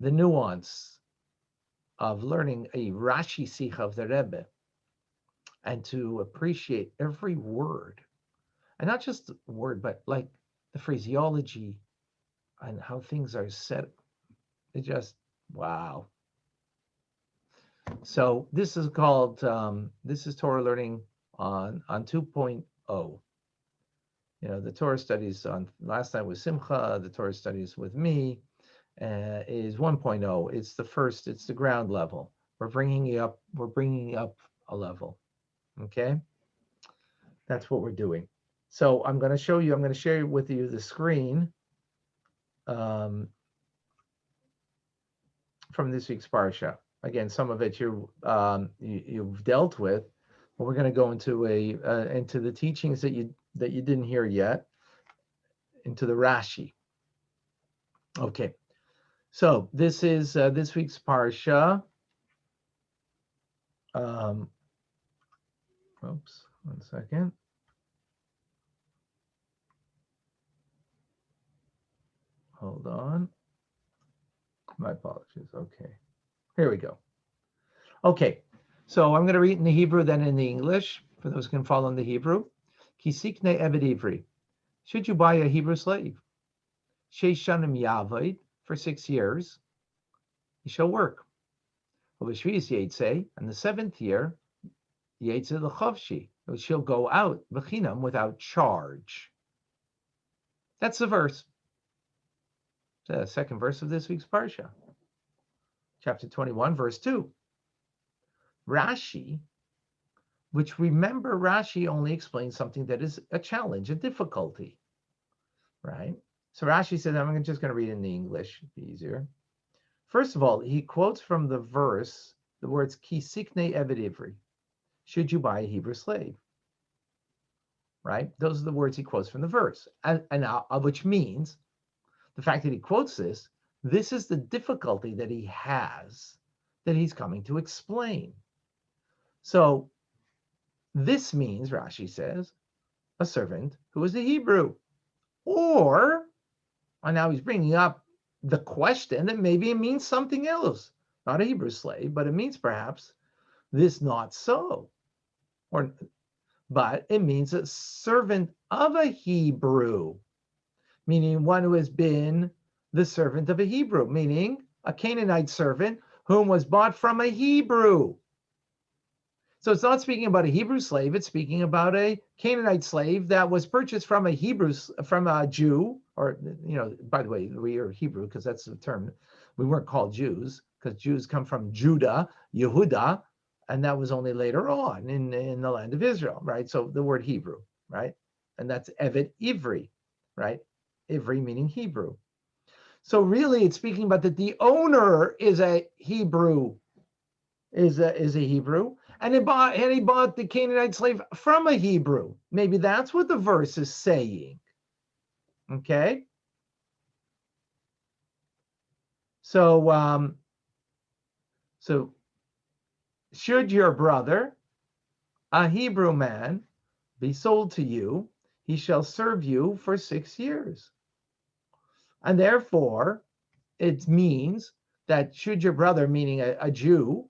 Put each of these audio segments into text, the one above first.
the nuance of learning a Rashi Sikha of the Rebbe and to appreciate every word, and not just the word, but like the phraseology and how things are said. It just, wow. So this is called, this is Torah learning on 2.0. You know, the Torah studies on last night was Simcha, the Torah studies with me is 1.0. It's the first, it's the ground level. We're bringing up a level. Okay, that's what we're doing. So I'm going to share with you the screen um, from this week's Parsha. Again, some of it you've dealt with, but we're going to go into into the teachings that you didn't hear yet, into the Rashi. Okay, so this is this week's Parsha. Oops, 1 second. Hold on. My apologies. Okay, here we go. Okay, so I'm going to read in the Hebrew, then in the English, for those who can follow in the Hebrew. Kisikne Eved Ivri. Should you buy a Hebrew slave? Sheish Shanim Yavod, for 6 years, he shall work. Uvashvius Yetze, and the 7th year, Yetze L'chavshi, she'll go out, V'chinam, without charge. That's the verse. The second verse of this week's Parsha. Chapter 21, verse 2. Rashi, which remember Rashi only explains something that is a challenge, a difficulty, right? So Rashi says, I'm just going to read in the English, it'd be easier. First of all, he quotes from the verse, the words, Ki sikne eved ivri, should you buy a Hebrew slave, right? Those are the words he quotes from the verse, and which means the fact that he quotes this is the difficulty that he has, that he's coming to explain. So this means, Rashi says, a servant who is a Hebrew. Or, and now he's bringing up the question that maybe it means something else. Not a Hebrew slave, but it means perhaps this not so. But it means a servant of a Hebrew, meaning one who has been the servant of a Hebrew, meaning a Canaanite servant whom was bought from a Hebrew. So it's not speaking about a Hebrew slave, it's speaking about a Canaanite slave that was purchased from a Jew, or, by the way, we are Hebrew because that's the term. We weren't called Jews because Jews come from Judah, Yehuda, and that was only later on in the land of Israel, right? So the word Hebrew, right? And that's Eved Ivri, right? Ivri meaning Hebrew. So really it's speaking about that the owner is a Hebrew, is a Hebrew, and he bought the Canaanite slave from a Hebrew. Maybe that's what the verse is saying. Okay. So should your brother, a Hebrew man, be sold to you, he shall serve you for 6 years. And therefore, it means that should your brother, meaning a Jew,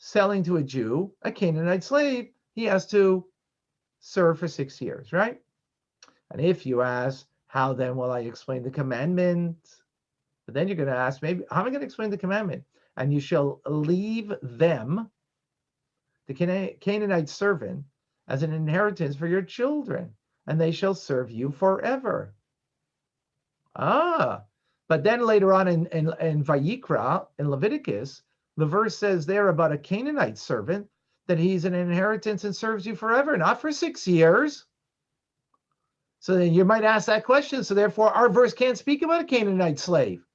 selling to a Jew, a Canaanite slave, he has to serve for 6 years, right? And if you ask, how then will I explain the commandment? But then you're going to ask, maybe, how am I going to explain the commandment? And you shall leave them, the Canaanite servant, as an inheritance for your children, and they shall serve you forever. But then later on in Vayikra, in Leviticus, the verse says there about a Canaanite servant that he's an inheritance and serves you forever, not for 6 years. So then you might ask that question. So therefore, our verse can't speak about a Canaanite slave.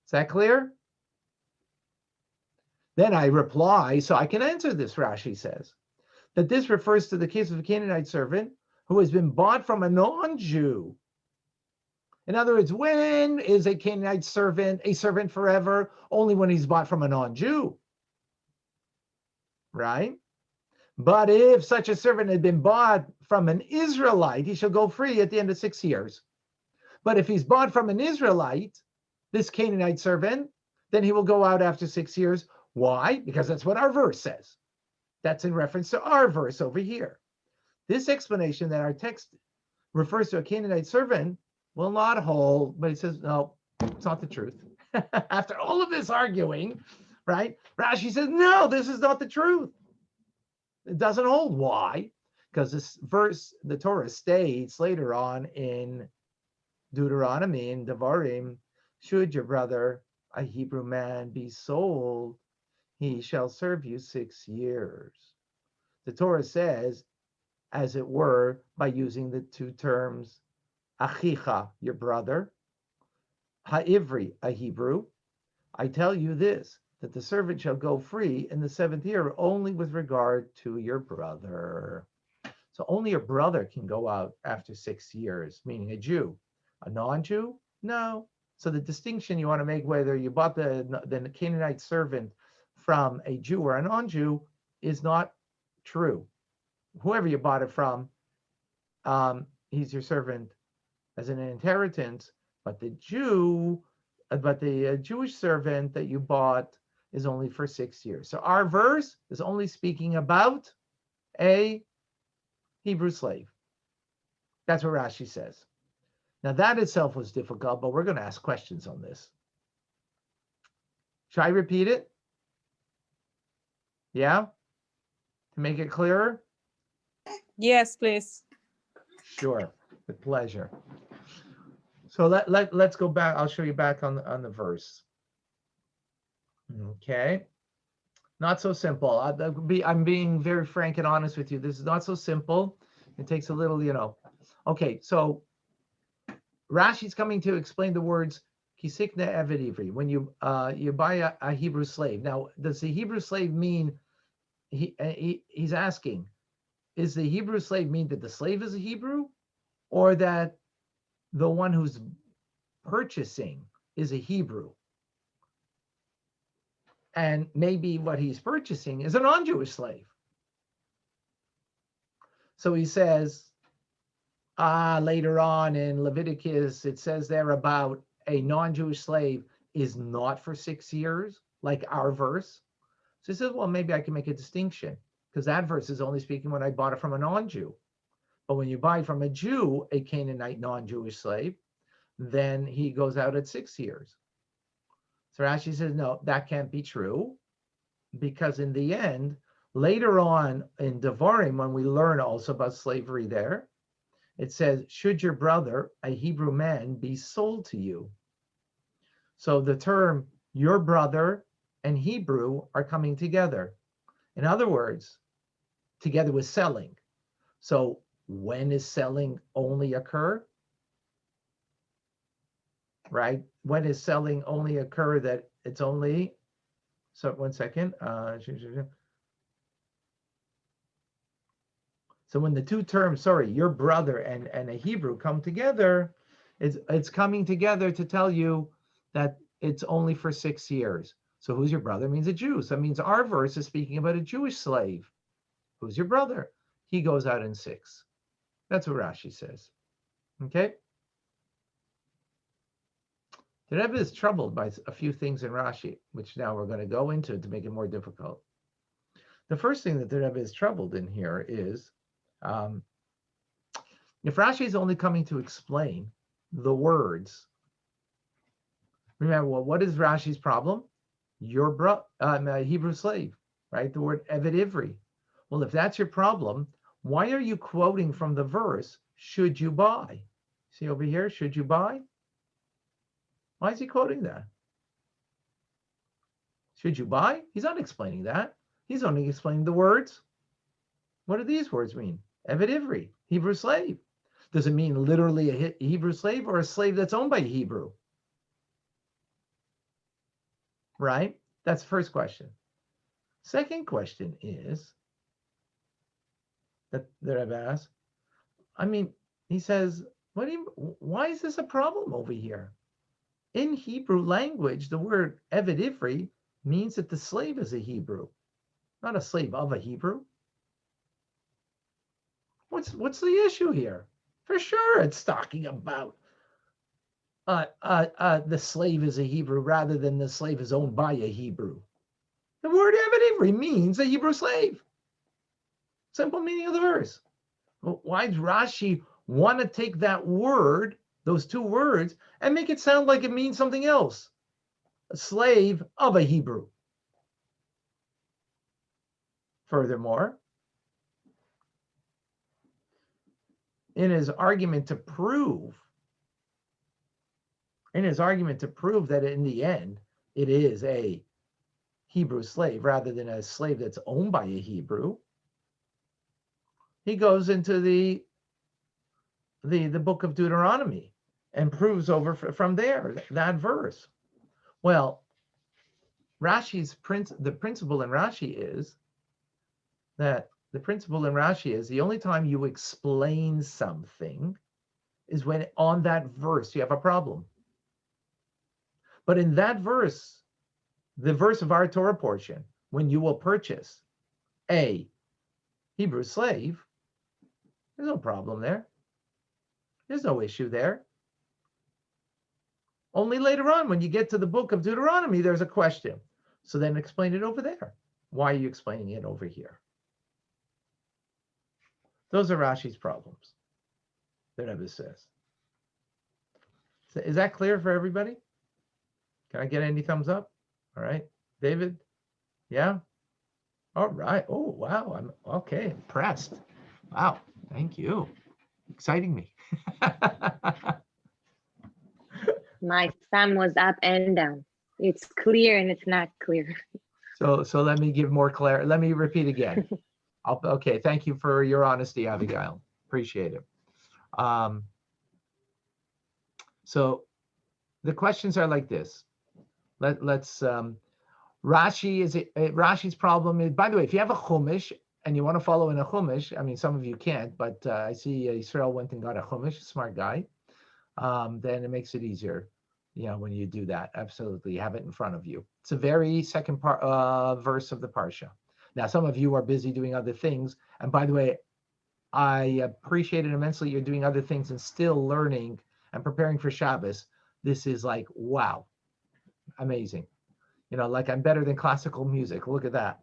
Is that clear? Then I reply, so I can answer this, Rashi says, that this refers to the case of a Canaanite servant who has been bought from a non-Jew. In other words, when is a Canaanite servant a servant forever? Only when he's bought from a non-Jew, right? But if such a servant had been bought from an Israelite, he shall go free at the end of 6 years. But if he's bought from an Israelite, this Canaanite servant, then he will go out after 6 years. Why? Because that's what our verse says. That's in reference to our verse over here. This explanation that our text refers to a Canaanite servant will not hold, but he says, no, it's not the truth. After all of this arguing, right? Rashi says, no, this is not the truth. It doesn't hold. Why? Because this verse, the Torah states later on in Deuteronomy, in Devarim, should your brother, a Hebrew man, be sold, he shall serve you 6 years. The Torah says, as it were, by using the two terms, achicha, your brother, ha'ivri, a Hebrew, I tell you this, that the servant shall go free in the 7th year only with regard to your brother. So only your brother can go out after 6 years, meaning a Jew. A non-Jew? No. So the distinction you want to make whether you bought the Canaanite servant from a Jew or a non-Jew is not true. Whoever you bought it from, he's your servant as an inheritance, but the Jewish servant that you bought is only for 6 years. So our verse is only speaking about a Hebrew slave. That's what Rashi says. Now that itself was difficult, but we're going to ask questions on this. Should I repeat it? Yeah? To make it clearer? Yes, please. Sure, with pleasure. So let's go back. I'll show you back on the verse. Okay. Not so simple. I'm being very frank and honest with you. This is not so simple. It takes a little, Okay, so Rashi's coming to explain the words kisikna eved ivri. When you buy a Hebrew slave. Now, does the Hebrew slave mean, he's asking, is the Hebrew slave mean that the slave is a Hebrew, or that the one who's purchasing is a Hebrew? And maybe what he's purchasing is a non-Jewish slave. So he says, later on in Leviticus, it says there about a non-Jewish slave is not for 6 years, like our verse. So he says, well, maybe I can make a distinction, because that verse is only speaking when I bought it from a non-Jew. But when you buy from a Jew, a Canaanite non-Jewish slave, then he goes out at 6 years. So Rashi says, no, that can't be true, because in the end, later on in Devarim, when we learn also about slavery there, it says, should your brother, a Hebrew man, be sold to you? So the term your brother and Hebrew are coming together. In other words, together with selling. So when is selling only occur? Right? When is selling only occur that it's only, so 1 second. So when the two terms, your brother and a Hebrew come together, it's coming together to tell you that it's only for 6 years. So who's your brother means a Jew. So that means our verse is speaking about a Jewish slave. Who's your brother? He goes out in 6. That's what Rashi says. Okay? The Rebbe is troubled by a few things in Rashi, which now we're going to go into to make it more difficult. The first thing that the Rebbe is troubled in here is, if Rashi is only coming to explain the words, remember, what is Rashi's problem? Your a Hebrew slave, right? The word eved ivri. Well, if that's your problem, why are you quoting from the verse, should you buy? See over here, should you buy? Why is he quoting that? Should you buy? He's not explaining that. He's only explaining the words. What do these words mean? Eved ivri, Hebrew slave. Does it mean literally a Hebrew slave or a slave that's owned by a Hebrew? Right? That's the first question. Second question is that I've asked. He says, why is this a problem over here? In Hebrew language, the word eved ivri means that the slave is a Hebrew, not a slave of a Hebrew. What's the issue here? For sure, it's talking about the slave is a Hebrew rather than the slave is owned by a Hebrew. The word Eved Ivri means a Hebrew slave. Simple meaning of the verse. Well, why does Rashi want to take that word, those two words, and make it sound like it means something else? A slave of a Hebrew. Furthermore, in his argument to prove that in the end it is a Hebrew slave rather than a slave that's owned by a Hebrew, he goes into the book of Deuteronomy and proves over from there that verse. Well, the principle in Rashi is the only time you explain something is when on that verse you have a problem. But in that verse, the verse of our Torah portion, when you will purchase a Hebrew slave, there's no problem there. There's no issue there. Only later on, when you get to the book of Deuteronomy, there's a question. So then explain it over there. Why are you explaining it over here? Those are Rashi's problems. The Rebbe says. So is that clear for everybody? Can I get any thumbs up? All right. David? Yeah? All right. Oh, wow. I'm okay. Impressed. Wow. Thank you. Exciting me. My thumb was up and down. It's clear and it's not clear. So let me give more clarity. Let me repeat again. Okay. Thank you for your honesty, Abigail. Appreciate it. So the questions are like this. Let's Rashi's problem is, by the way, if you have a Chumash and you want to follow in a Chumash, I mean, some of you can't, but I see Israel went and got a Chumash, smart guy. Then it makes it easier, when you do that. Absolutely, you have it in front of you. It's a very second verse of the Parsha. Now, some of you are busy doing other things. And by the way, I appreciate it immensely. You're doing other things and still learning and preparing for Shabbos. This is like, wow, amazing. Like I'm better than classical music. Look at that.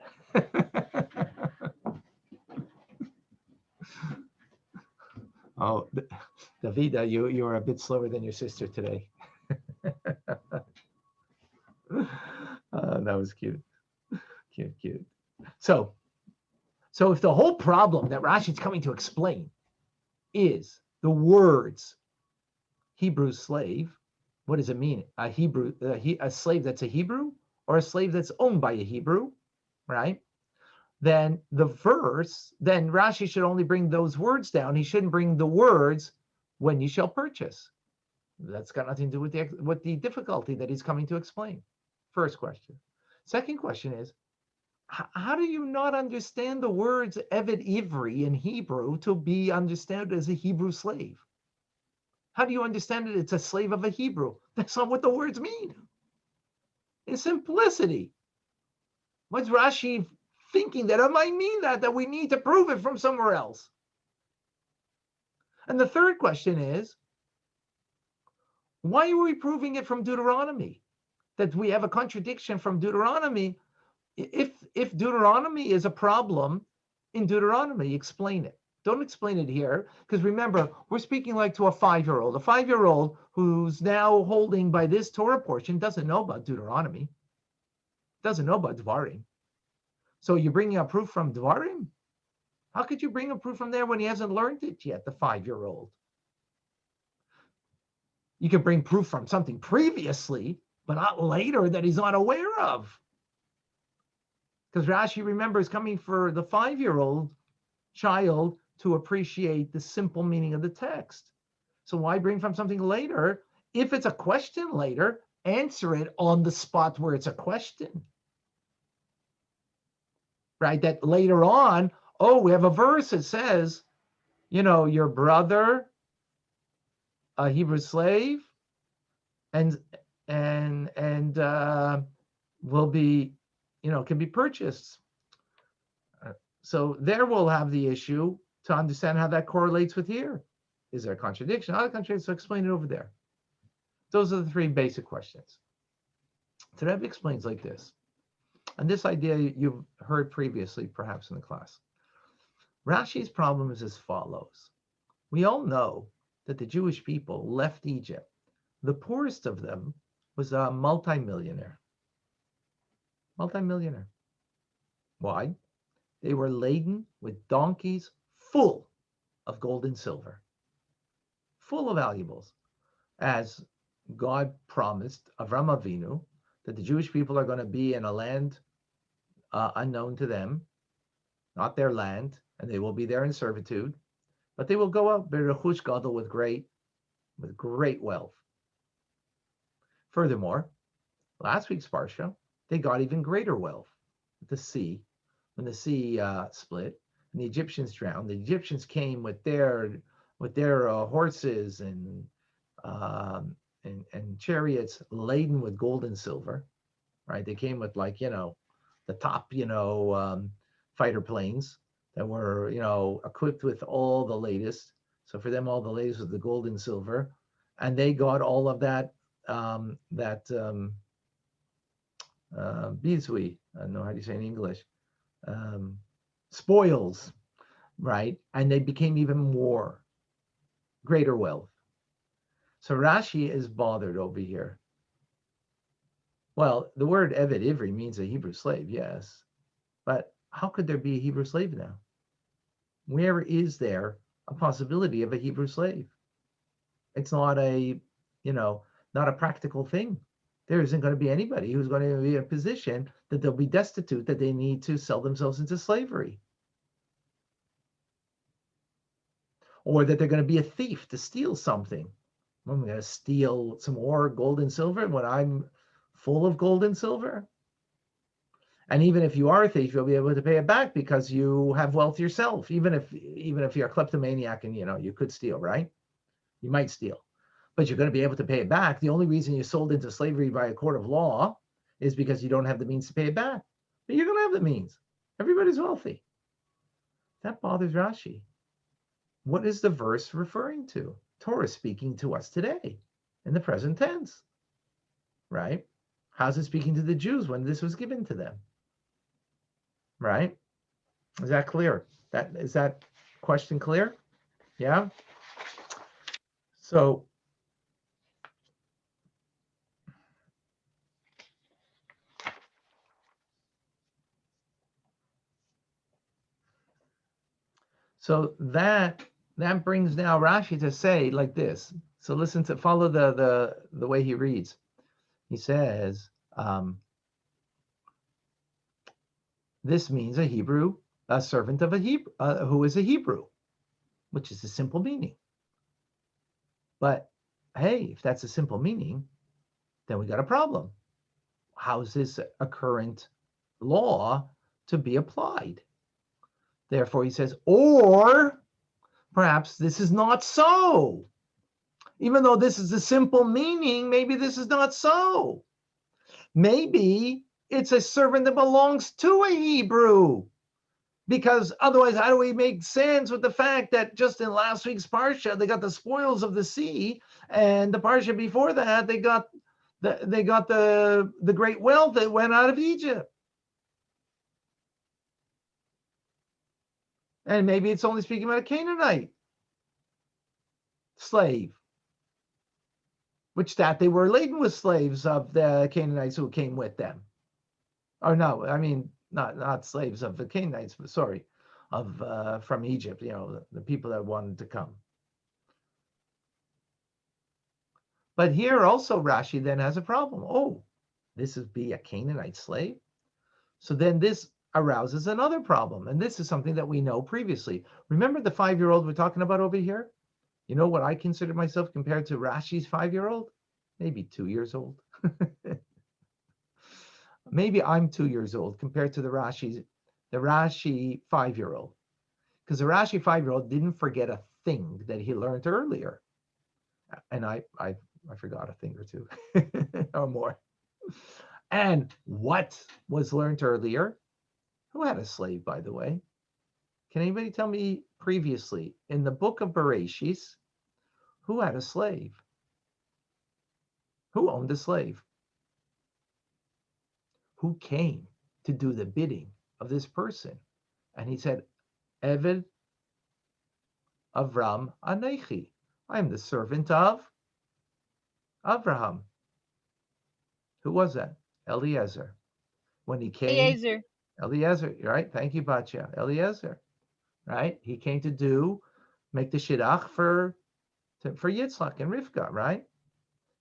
Oh, Davida, you're a bit slower than your sister today. That was cute. Cute. So if the whole problem that Rashi's coming to explain is the words Hebrew slave, what does it mean? A slave that's a Hebrew or a slave that's owned by a Hebrew, right? Then Rashi should only bring those words down. He shouldn't bring the words when you shall purchase. That's got nothing to do with the difficulty that he's coming to explain. First question. Second question is, how do you not understand the words Eved Ivri in Hebrew to be understood as a Hebrew slave? How do you understand it? It's a slave of a Hebrew. That's not what the words mean. In simplicity. What's Rashi thinking that it might mean that we need to prove it from somewhere else? And the third question is, why are we proving it from Deuteronomy? That we have a contradiction from Deuteronomy. If Deuteronomy is a problem, in Deuteronomy, explain it. Don't explain it here, because remember, we're speaking like to a 5-year-old. A 5-year-old who's now holding by this Torah portion doesn't know about Deuteronomy, doesn't know about Dvarim. So you're bringing a proof from Dvarim? How could you bring a proof from there when he hasn't learned it yet, the 5-year-old? You can bring proof from something previously, but not later that he's not aware of. Because Rashi, remember, is coming for the 5-year-old child to appreciate the simple meaning of the text. So why bring from something later? If it's a question later, answer it on the spot where it's a question. Right? That later on, we have a verse that says, your brother, a Hebrew slave, and will be, can be purchased. So there we'll have the issue to understand how that correlates with here. Is there a contradiction? Not a contradiction, so explain it over there. Those are the three basic questions. The Rebbe explains like this. And this idea you've heard previously, perhaps in the class. Rashi's problem is as follows. We all know that the Jewish people left Egypt. The poorest of them was a multimillionaire. Multimillionaire. Why? They were laden with donkeys full of gold and silver, full of valuables, as God promised Avram Avinu that the Jewish people are going to be in a land unknown to them, not their land, and they will be there in servitude, but they will go out berechush gadol with great wealth. Furthermore, last week's parsha, they got even greater wealth. The sea, when the sea split and the Egyptians drowned, the Egyptians came with their horses and chariots laden with gold and silver, right? They came with the top fighter planes that were equipped with all the latest. So for them, all the latest was the gold and silver, and they got all of that bizui, I don't know how do you say in English, spoils, right? And they became even more greater wealth. So Rashi is bothered over here. Well, the word Eved Ivri means a Hebrew slave, yes, but how could there be a Hebrew slave now? Where is there a possibility of a Hebrew slave? It's not not a practical thing. There isn't going to be anybody who's going to be in a position that they'll be destitute, that they need to sell themselves into slavery. Or that they're going to be a thief to steal something. I'm going to steal some more gold and silver when I'm full of gold and silver. And even if you are a thief, you'll be able to pay it back because you have wealth yourself. Even if you're a kleptomaniac and you could steal, right? You might steal, but you're going to be able to pay it back. The only reason you sold into slavery by a court of law is because you don't have the means to pay it back. But you're going to have the means. Everybody's wealthy. That bothers Rashi. What is the verse referring to? Torah speaking to us today in the present tense, right? How's it speaking to the Jews when this was given to them, right? Is that clear? Is that question clear? Yeah. So that brings now Rashi to say like this. So follow the way he reads. He says, this means a servant of a Hebrew, who is a Hebrew, which is a simple meaning. But hey, if that's a simple meaning, then we got a problem. How is this a current law to be applied? Therefore, he says, or perhaps this is not so. Even though this is a simple meaning, maybe this is not so. Maybe it's a servant that belongs to a Hebrew. Because otherwise, how do we make sense with the fact that just in last week's parsha, they got the spoils of the sea, and the parsha before that, they got the great wealth that went out of Egypt. And maybe it's only speaking about a Canaanite slave, which that they were laden with slaves of the Canaanites who came with them. Or no, I mean, not slaves of the Canaanites, but sorry, of from Egypt, the people that wanted to come. But here also Rashi then has a problem. Oh, this is be a Canaanite slave? So then this arouses another problem. And this is something that we know previously. Remember the 5-year-old we're talking about over here? You know what I consider myself compared to Rashi's 5-year-old? Maybe 2 years old. Maybe I'm 2 years old compared to the Rashi 5-year-old. Because the Rashi 5-year-old didn't forget a thing that he learned earlier. And I forgot a thing or two or more. And what was learned earlier? Who had a slave, by the way? Can anybody tell me previously in the book of Bereshis, who had a slave? Who owned the slave? Who came to do the bidding of this person? And he said, Eved Avram Anechi. I am the servant of Abraham. Who was that? Eliezer. When he came, Eliezer. Eliezer, right? Thank you, Batya. Eliezer, right? He came to make the shidduch for Yitzchak and Rivka, right?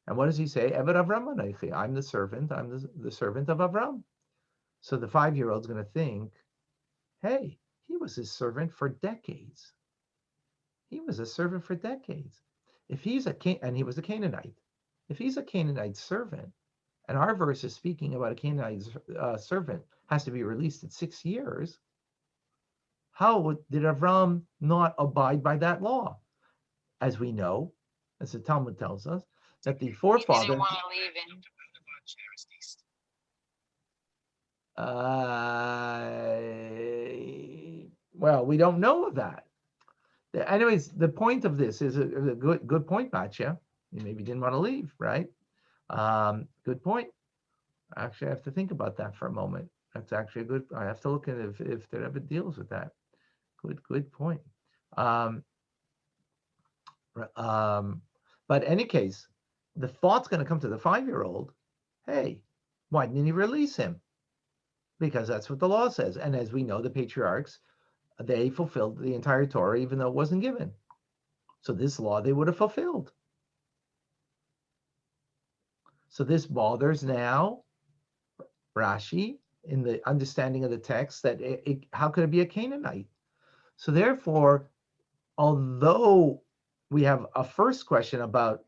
And what does he say? Eved Avram Anechi. I'm the servant. I'm the servant of Avram. So the 5-year-old's going to think, hey, he was his servant for decades. He was a servant for decades. If he's and he was a Canaanite. If he's a Canaanite servant, and our verse is speaking about a Canaanite servant has to be released at 6 years, how did Avram not abide by that law? As we know, as the Talmud tells us, that the forefathers. He didn't want to leave him. Well, we don't know of that. Anyways, the point of this is a good point, Batya. You maybe didn't want to leave, right? Good point. Actually, I have to think about that for a moment. That's actually a good. I have to look at if there ever deals with that. Good point. But in any case, the thought's going to come to the 5-year-old. Hey, why didn't he release him? Because that's what the law says. And as we know, the patriarchs, they fulfilled the entire Torah, even though it wasn't given. So this law they would have fulfilled. So this bothers now Rashi in the understanding of the text that how could it be a Canaanite? So therefore, although we have a first question about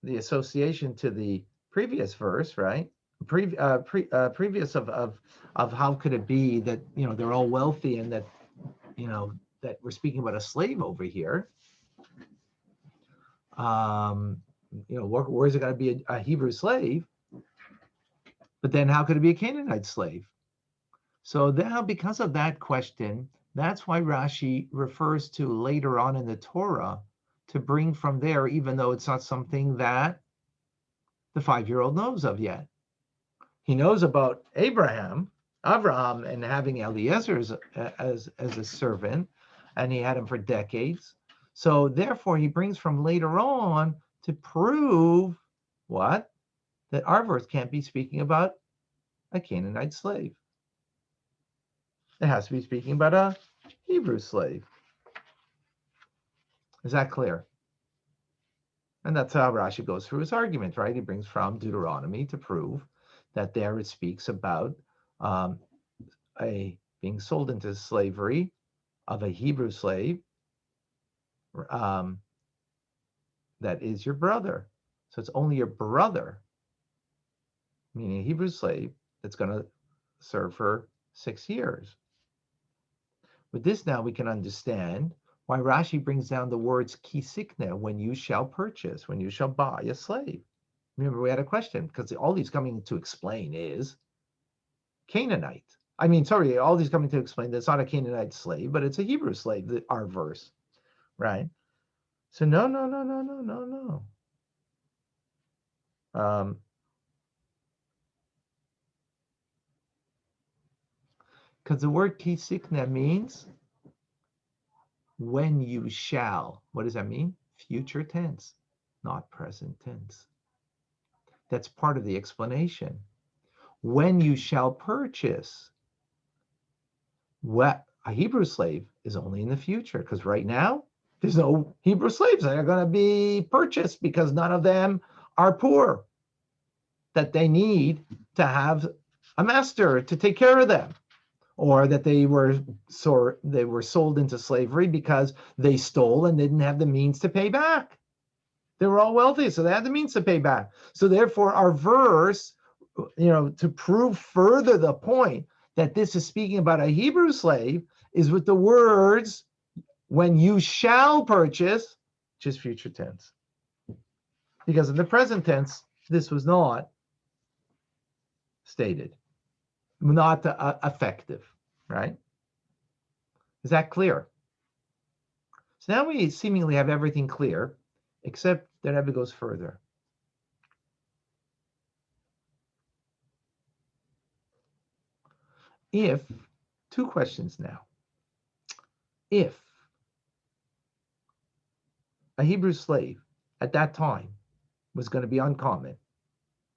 the association to the previous verse, right? Previous of how could it be that they're all wealthy and that that we're speaking about a slave over here. Where is it going to be a Hebrew slave? But then how could it be a Canaanite slave? So now, because of that question, that's why Rashi refers to later on in the Torah to bring from there, even though it's not something that the 5-year-old knows of yet. He knows about Abraham, and having Eliezer as a servant, and he had him for decades. So therefore, he brings from later on to prove what? That our verse can't be speaking about a Canaanite slave. It has to be speaking about a Hebrew slave. Is that clear? And that's how Rashi goes through his argument, right? He brings from Deuteronomy to prove that there it speaks about being sold into slavery of a Hebrew slave that is your brother. So it's only your brother, meaning a Hebrew slave, that's going to serve for 6 years. With this now we can understand why Rashi brings down the words kisikne, when you shall purchase, when you shall buy a slave. Remember, we had a question because all he's coming to explain is Canaanite. All he's coming to explain that it's not a Canaanite slave, but it's a Hebrew slave, our verse, right? So no. Because the word kisikne means when you shall. What does that mean? Future tense, not present tense. That's part of the explanation. When you shall purchase, what a Hebrew slave is only in the future, because right now there's no Hebrew slaves that are going to be purchased because none of them are poor, that they need to have a master to take care of them, or that they were sold into slavery because they stole and didn't have the means to pay back. They were all wealthy, so they had the means to pay back. So therefore, our verse, to prove further the point that this is speaking about a Hebrew slave, is with the words, when you shall purchase, which is future tense. Because in the present tense, this was not stated, not effective, right? Is that clear? So now we seemingly have everything clear, except that Rebbe goes further. if, two questions now. If a Hebrew slave at that time was going to be uncommon,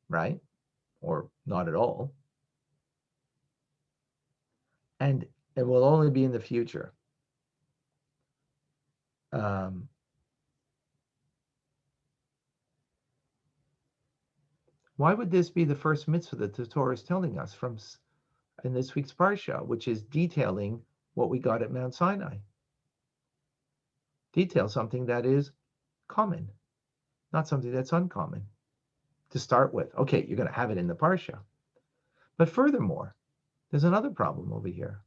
right? Or not at all, and it will only be in the future. Why would this be the first mitzvah that the Torah is telling us from in this week's parsha, which is detailing what we got at Mount Sinai? Detail something that is common, not something that's uncommon. To start with, okay, you're going to have it in the parsha, but furthermore, there's another problem over here.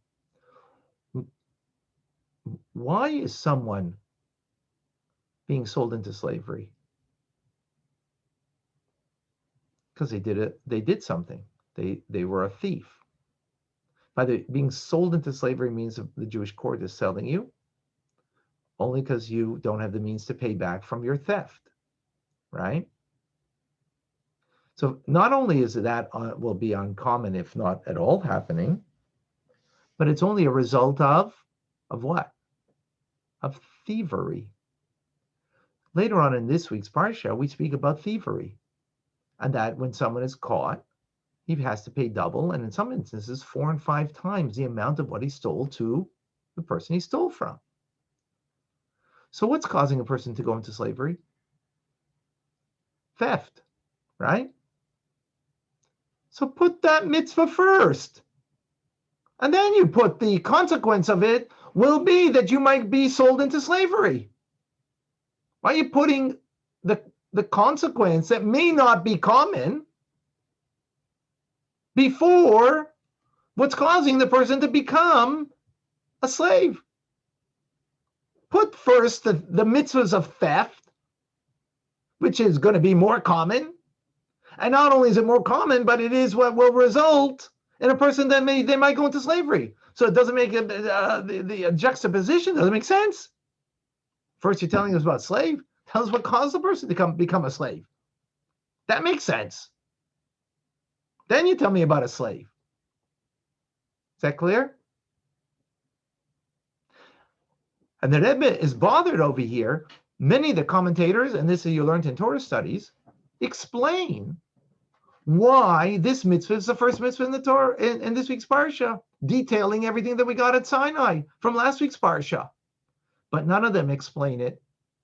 Why is someone being sold into slavery? Because they did something. They were a thief. By the being sold into slavery means the Jewish court is selling you only because you don't have the means to pay back from your theft, right? So not only is that will be uncommon, if not at all happening, but it's only a result of what? Of thievery. Later on in this week's parsha, we speak about thievery, and that when someone is caught, he has to pay double, and in some instances, 4 and 5 times the amount of what he stole to the person he stole from. So what's causing a person to go into slavery? Theft, right? So put that mitzvah first. And then you put the consequence of it will be that you might be sold into slavery. Why are you putting the consequence that may not be common before what's causing the person to become a slave? Put first the mitzvahs of theft, which is going to be more common. And not only is it more common, but it is what will result in a person that they might go into slavery. So it doesn't make the juxtaposition doesn't make sense. First, you're telling us about slave. Tell us what caused the person to become a slave. That makes sense. Then you tell me about a slave. Is that clear? And the Rebbe is bothered over here. Many of the commentators, and this is you learned in Torah studies, explain why this mitzvah is the first mitzvah in the Torah in this week's parsha, detailing everything that we got at Sinai from last week's parsha. But none of them explain it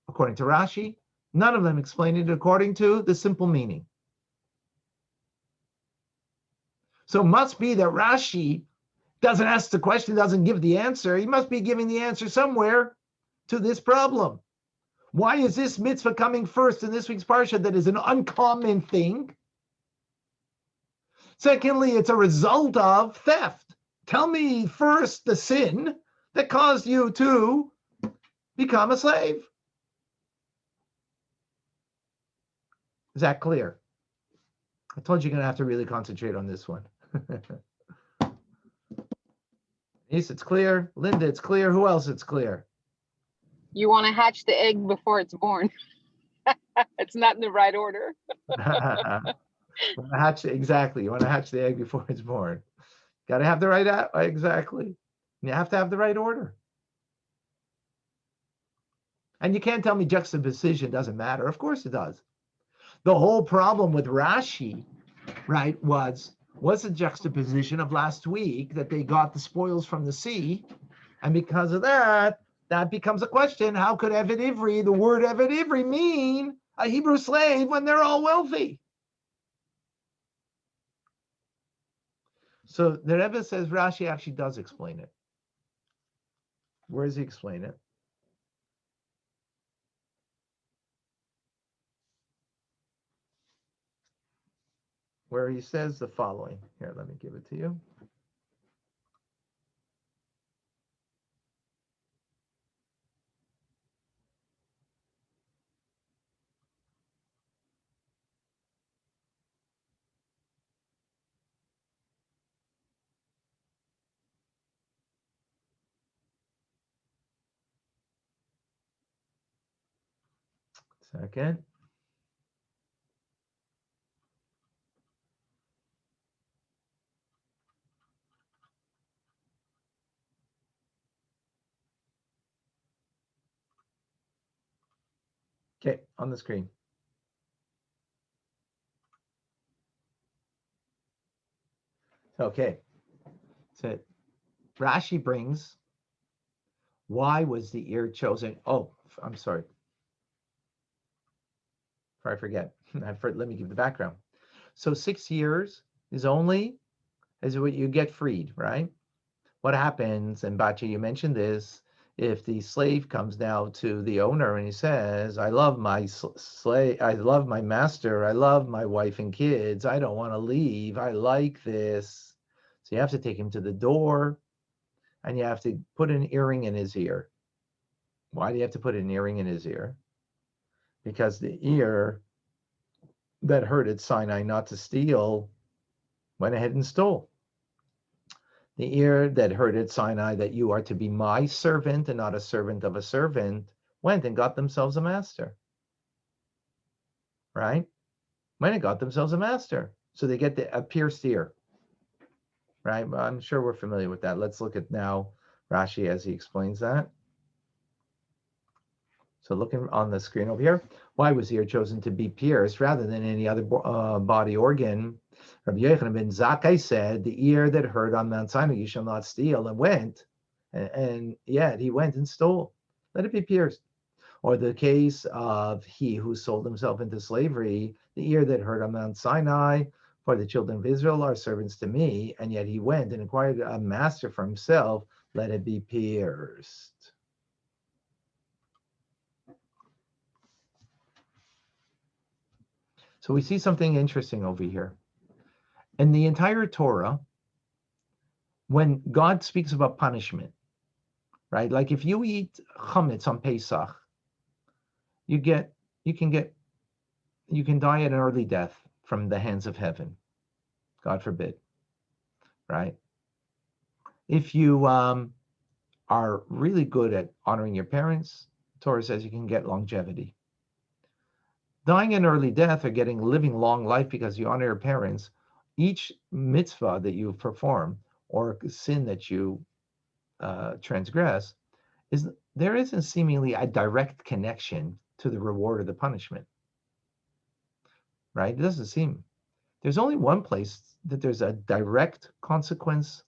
according to Rashi. None of them explain it according to the simple meaning. So it must be that Rashi doesn't ask the question, doesn't give the answer. He must be giving the answer somewhere to this problem. Why is this mitzvah coming first in this week's parsha that is an uncommon thing? Secondly, it's a result of theft. Tell me first the sin that caused you to become a slave. Is that clear? I told you you're going to have to really concentrate on this one. Denise, it's clear. Linda, it's clear. Who else it's clear? You want to hatch the egg before it's born. It's not in the right order. Exactly. You want to hatch the egg before it's born. Got to have the right, exactly. You have to have the right order. And you can't tell me juxtaposition doesn't matter. Of course it does. The whole problem with Rashi, right, was the juxtaposition of last week that they got the spoils from the sea. And because of that, that becomes a question. How could Eved Ivri, the word Eved Ivri, mean a Hebrew slave when they're all wealthy? So the Rebbe says Rashi actually does explain it. Where does he explain it? Where he says the following. Here, let me give it to you. Second. Okay, on the screen. Okay, so Rashi brings, why was the ear chosen? Oh, I'm sorry. Before I forget, let me give the background. So 6 years is only as what you get freed, right? What happens, and Bacha, you mentioned this, if the slave comes now to the owner and he says, I love my slave, I love my master, I love my wife and kids, I don't want to leave, I like this. So you have to take him to the door and you have to put an earring in his ear. Why do you have to put an earring in his ear? Because the ear that heard at Sinai not to steal went ahead and stole. The ear that heard at Sinai that you are to be my servant and not a servant of a servant went and got themselves a master. Right? Went and got themselves a master. So they get a pierced ear. Right? I'm sure we're familiar with that. Let's look at now Rashi as he explains that. So looking on the screen over here, why was the ear chosen to be pierced rather than any other body organ? Rabbi Yochanan ben Zakkai said, the ear that heard on Mount Sinai, you shall not steal, and went, and yet he went and stole. Let it be pierced. Or the case of he who sold himself into slavery, the ear that heard on Mount Sinai, for the children of Israel are servants to me, and yet he went and acquired a master for himself, let it be pierced. So we see something interesting over here. In the entire Torah, when God speaks about punishment, right? Like if you eat chametz on Pesach, you can die at an early death from the hands of heaven. God forbid, right? If you are really good at honoring your parents, Torah says you can get longevity. Dying an early death or living long life because you honor your parents, each mitzvah that you perform or sin that you transgress, there isn't seemingly a direct connection to the reward or the punishment, right? It doesn't seem. There's only one place that there's a direct consequence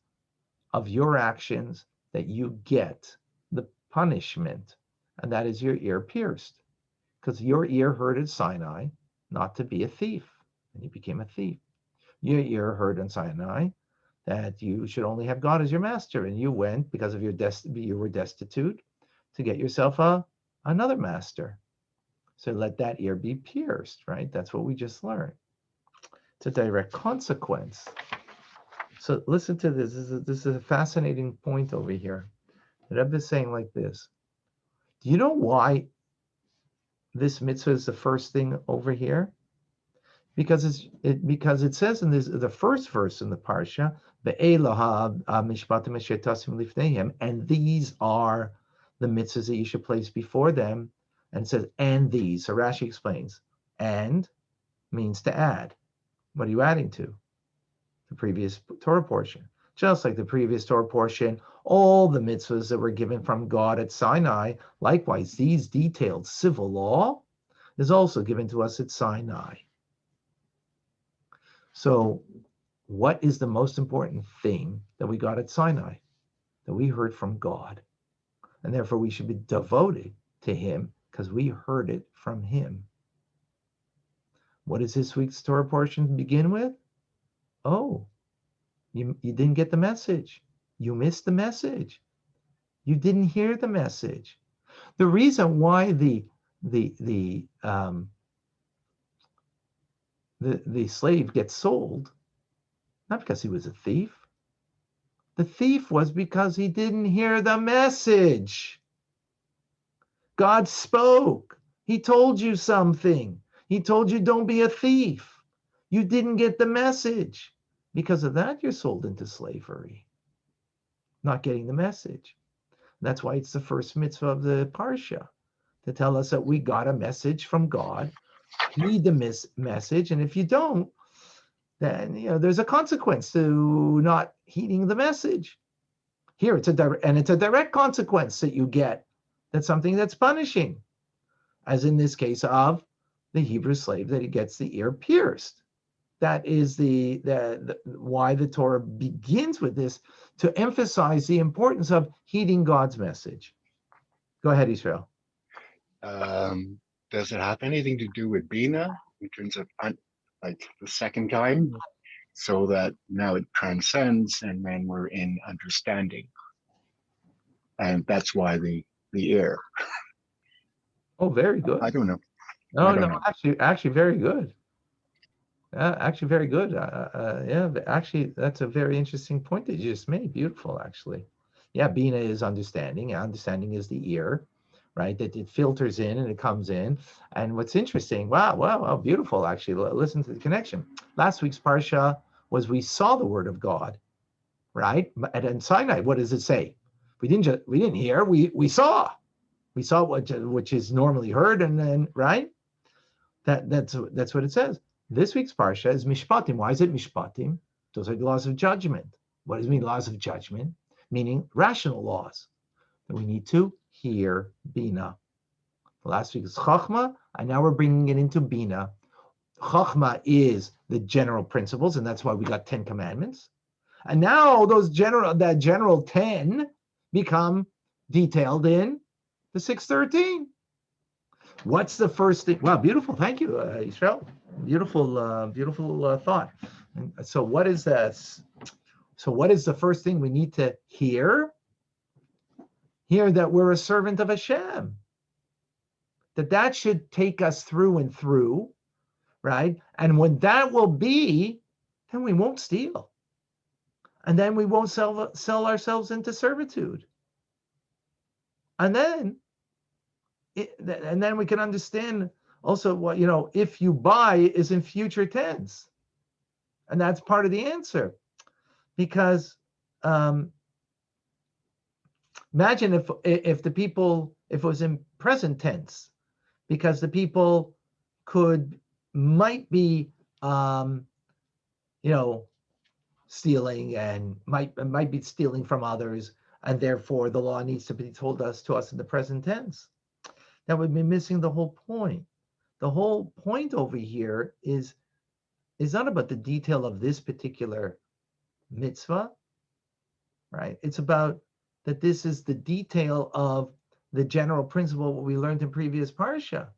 of your actions that you get the punishment, and that is your ear pierced. Because your ear heard at Sinai not to be a thief, and you became a thief. Your ear heard in Sinai that you should only have God as your master, and you went because of you were destitute to get yourself another master. So let that ear be pierced, right? That's what we just learned. It's a direct consequence. So listen to this. This is a fascinating point over here. The Rebbe is saying like this. Do you know why this mitzvah is the first thing over here? Because it says in the first verse in the parsha, and these are the mitzvahs that you should place before them. And it says, and these. So Rashi explains, and means to add. What are you adding to? The previous Torah portion. Just like the previous Torah portion, all the mitzvahs that were given from God at Sinai, likewise, these detailed civil law is also given to us at Sinai. So what is the most important thing that we got at Sinai? That we heard from God. And therefore we should be devoted to him because we heard it from him. What does this week's Torah portion begin with? Oh, you didn't get the message. You missed the message. You didn't hear the message. The reason why the slave gets sold, not because he was a thief. The thief was because he didn't hear the message. God spoke. He told you something. He told you don't be a thief. You didn't get the message. Because of that, you're sold into slavery. Not getting the message. That's why it's the first mitzvah of the parsha, to tell us that we got a message from God. Heed the message, and if you don't, then there's a consequence to not heeding the message. Here it's a direct consequence that you get. That's something that's punishing. as in this case of the Hebrew slave, that he gets the ear pierced. That is the why the Torah begins with this, to emphasize the importance of heeding God's message. Go ahead, Israel. Does it have anything to do with Bina in terms of like the second time, so that now it transcends and then we're in understanding, and that's why the ear. Oh, very good. I don't know. No, I don't no, know. actually, very good. Actually, very good. Yeah, actually, that's a very interesting point that you just made. Beautiful, actually. Yeah, Bina is understanding. Understanding is the ear, right? That it filters in and it comes in. And what's interesting, wow, beautiful, actually. Listen to the connection. Last week's Parsha was we saw the word of God, right? At Sinai, what does it say? We didn't hear, we saw. We saw which is normally heard, and then, right? That's what it says. This week's parsha is Mishpatim. Why is it Mishpatim? Those are the laws of judgment. What does it mean, laws of judgment? Meaning rational laws. That we need to hear Bina. Last week is Chachma, and now we're bringing it into Bina. Chachma is the general principles, and that's why we got 10 commandments. And now that general 10 become detailed in the 613. What's the first thing? Wow, beautiful. Thank you, Israel. Beautiful thought. And so what is this? So what is the first thing we need to hear? Hear that we're a servant of Hashem. That should take us through and through, right? And when that will be, then we won't steal. And then we won't sell ourselves into servitude. And then we can understand also what, if you buy is in future tense. And that's part of the answer. Because imagine if it was in present tense, because the people might be, stealing and might be stealing from others, and therefore the law needs to be told to us in the present tense. That would be missing the whole point. The whole point over here is not about the detail of this particular mitzvah, right? It's about that this is the detail of the general principle, what we learned in previous parsha,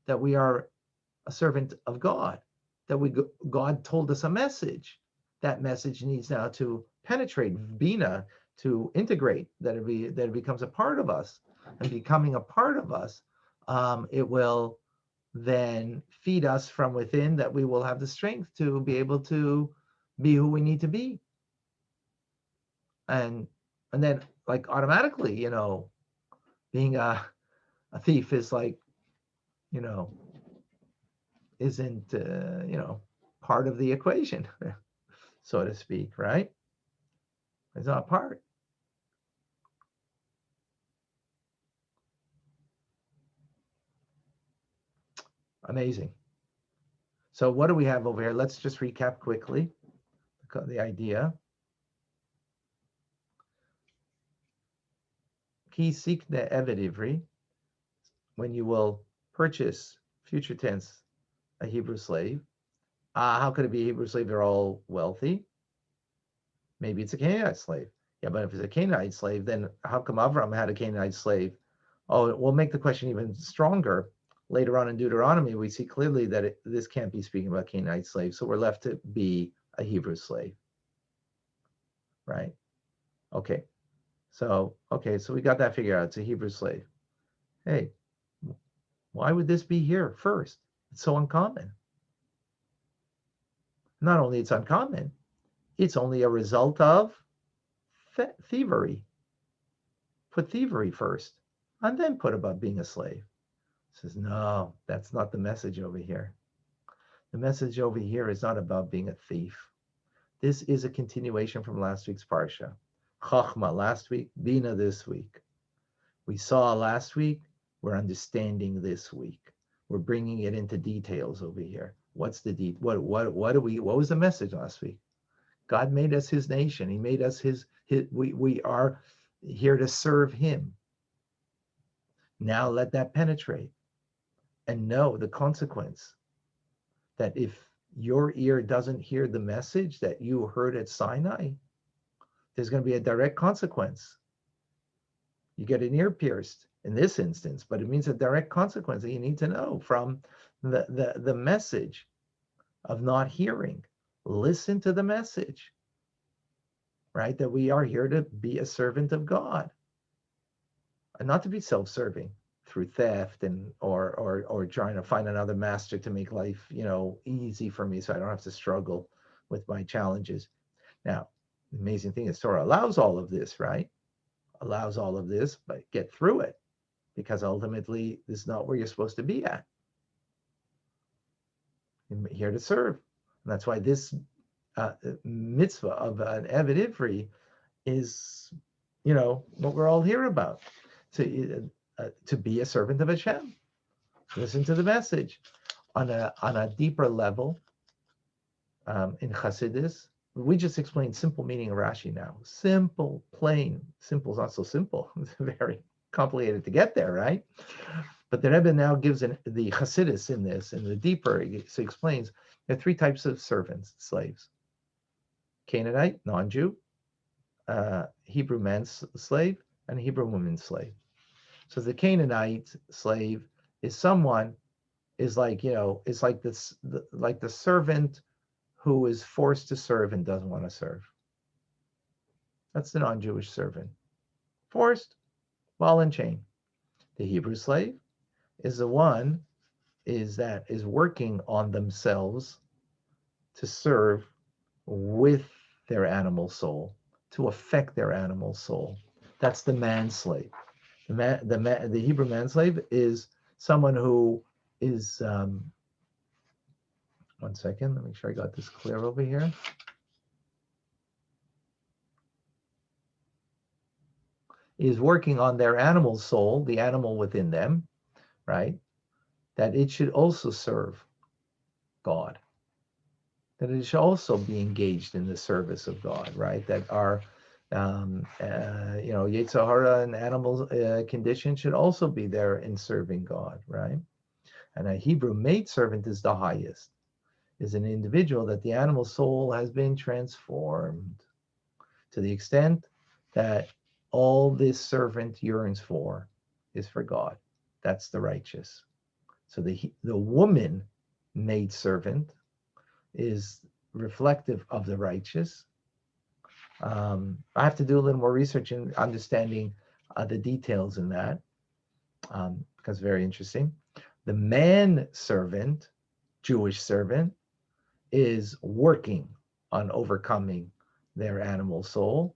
that we are a servant of God, that God told us a message. That message needs now to penetrate Bina, to integrate, that it becomes a part of us. And becoming a part of us, it will then feed us from within, that we will have the strength to be able to be who we need to be. And then, like, automatically, being a thief is like, isn't part of the equation, so to speak, right? It's not part. Amazing. So what do we have over here? Let's just recap quickly the idea. Ki sikne eved ivri, when you will purchase, future tense, a Hebrew slave. How could it be a Hebrew slave? They're all wealthy. Maybe it's a Canaanite slave. Yeah, but if it's a Canaanite slave, then how come Avram had a Canaanite slave? Oh, we'll make the question even stronger. Later on in Deuteronomy, we see clearly that this can't be speaking about Canaanite slaves, so we're left to be a Hebrew slave, right? Okay, so we got that figured out. It's a Hebrew slave. Hey, why would this be here first? It's so uncommon. Not only it's uncommon, it's only a result of thievery. Put thievery first, and then put about being a slave. Says, no, that's not the message over here. The message over here is not about being a thief. This is a continuation from last week's parsha. Chachma last week, Bina this week. We saw last week, we're understanding this week. We're bringing it into details over here. What's the what was the message last week? God made us his nation. He made us we are here to serve him. Now let that penetrate. and know the consequence that if your ear doesn't hear the message that you heard at Sinai, there's going to be a direct consequence. You get an ear pierced in this instance, but it means a direct consequence that you need to know from the message of not hearing. Listen to the message, right? That we are here to be a servant of God and not to be self-serving through theft and or trying to find another master to make life, easy for me so I don't have to struggle with my challenges. Now, the amazing thing is Torah allows all of this, right? Allows all of this, but get through it, because ultimately this is not where you're supposed to be at. You're here to serve. And that's why this mitzvah of an Eved Ivri is, what we're all here about, to be a servant of Hashem. Listen to the message on a deeper level. In Chassidus, we just explained simple meaning of Rashi now. Simple, plain. Simple is not so simple. It's very complicated to get there, right? But the Rebbe now gives the Chassidus in this, and the deeper, so he explains there are three types of servants, slaves: Canaanite, non-Jew, Hebrew man's slave, and Hebrew woman's slave. So the Canaanite slave is someone is like, it's like this, like the servant who is forced to serve and doesn't want to serve. That's the non-Jewish servant. Forced, ball and chain. The Hebrew slave is the one that is working on themselves to serve with their animal soul, to affect their animal soul. That's the man slave. The Hebrew man slave is someone who is, one second, let me make sure I got this clear over here. Is working on their animal soul, the animal within them, right? That it should also serve God. That it should also be engaged in the service of God, right? That our, Yetzer Hara and animal condition should also be there in serving God, right? And a Hebrew maidservant is the highest, is an individual that the animal soul has been transformed to the extent that all this servant yearns for is for God. That's the righteous. So the woman maidservant is reflective of the righteous. I have to do a little more research in understanding the details in that, because it's very interesting. The man servant, Jewish servant, is working on overcoming their animal soul.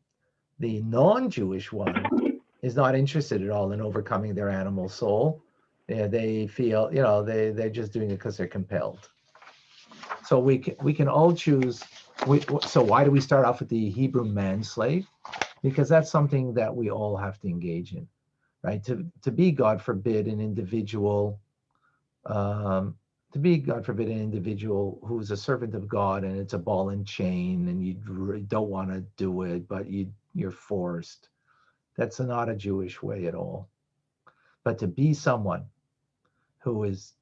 The non-Jewish one is not interested at all in overcoming their animal soul. They feel, they're just doing it because they're compelled. So we can all choose. So why do we start off with the Hebrew man slave? Because that's something that we all have to engage in, right? To be, God forbid, an individual, who's a servant of God and it's a ball and chain and you don't want to do it, but you're forced. That's not a Jewish way at all. But to be someone who is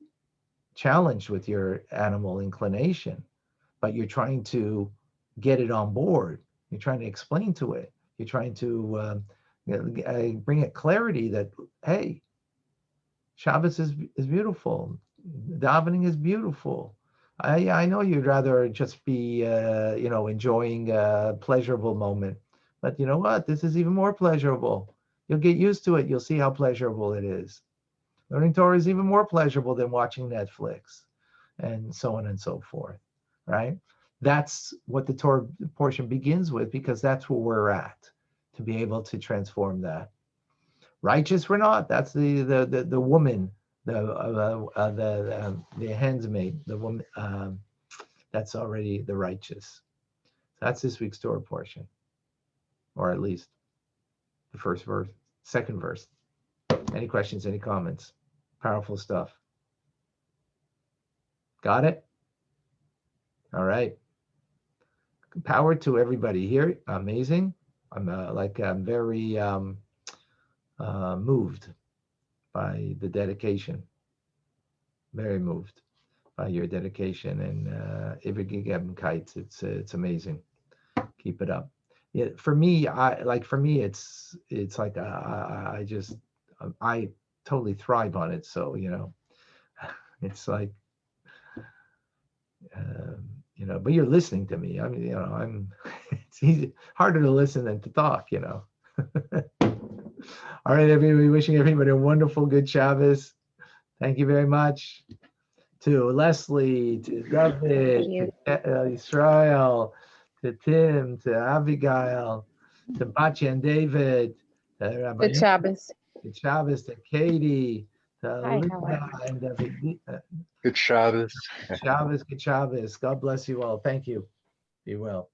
challenged with your animal inclination, but you're trying to get it on board. You're trying to explain to it. You're trying to bring it clarity that, hey, Shabbos is beautiful. Davening is beautiful. I know you'd rather just be, enjoying a pleasurable moment, but you know what? This is even more pleasurable. You'll get used to it. You'll see how pleasurable it is. Learning Torah is even more pleasurable than watching Netflix, and so on and so forth, right? That's what the Torah portion begins with, because that's where we're at, to be able to transform that. Righteous we're not. That's the woman, the handsmaid, the woman. That's already the righteous. That's this week's Torah portion, or at least the first verse, second verse. Any questions? Any comments? Powerful stuff. Got it? All right. Power to everybody here. Amazing. I'm very moved by the dedication. very moved by your dedication and kites. It's amazing. Keep it up. Yeah, for me, it's like I totally thrive on it. So it's like but you're listening to me. I mean, I'm it's harder to listen than to talk. All right, everybody, wishing everybody a wonderful, good Shabbos. Thank you very much to Leslie, to David, you. to Israel, to Tim, to Abigail, to Bachi and David, to Rabbi Good Shabbos. to Shabbos, to Katie, to Hi, Lisa, how are you? and Good Shabbos. Shabbos, good Shabbos. God bless you all. Thank you. Be well.